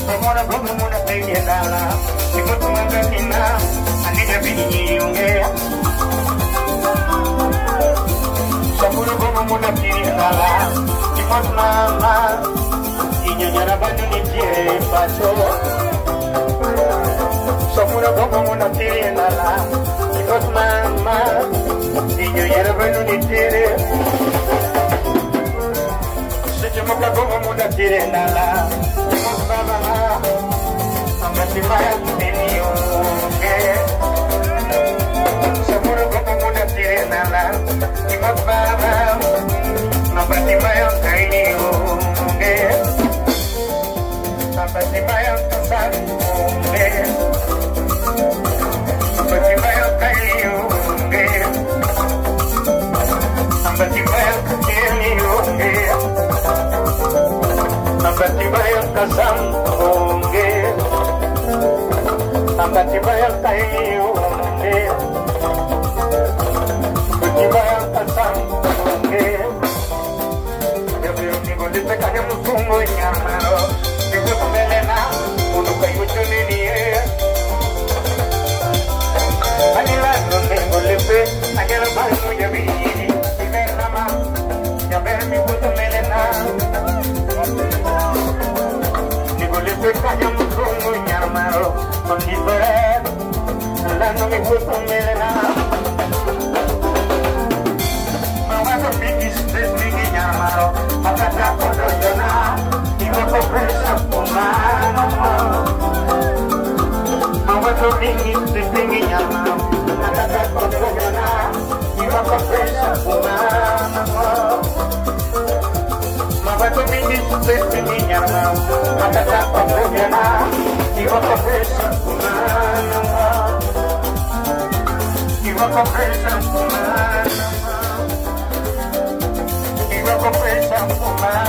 Amora como una peñada, si por tu mandarina, anilla piñiñe. Seguro como una peñada, si por mamá, y yo ya la baño ni quiere paso. Seguro como una peñada, si por mamá, y yo ya la baño ni quiere. Se moca como una peñada. Si vaya tenido que seguro como una sirena y más para no pati vaya tenido que pati vaya pasar que pati vaya tenido que pati vaya tenido que pati vaya pasar que Ambati bayal tayo unge, Buti bayal tasang unge. Yabi ni golite kaya musungo nyamaro, Digo kumelena unu kayo chuniniye. Anila nunde golite, Agera bayu yabi iberama, Yabi mi buto melena. Ni golite kaya musungo nyamaro. Con mi poder, andando mi cuerpo me da. Mamá mi quistes mi llamaron, acá te puedo llorar y no te presa por mano. Mamá mi quistes mi llamaron, acá te puedo llorar y no te presa por mano. Mamá mi quistes mi llamaron, acá te puedo llorar. You want the pressure, you want the pressure, you want the pressure, you want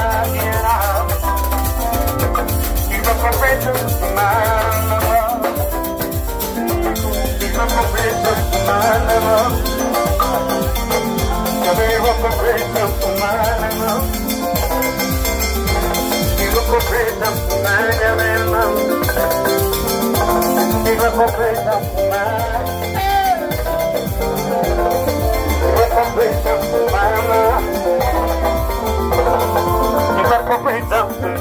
the pressure,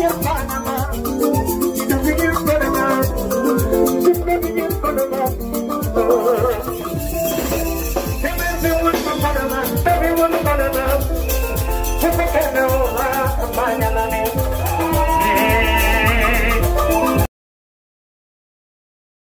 Everyone,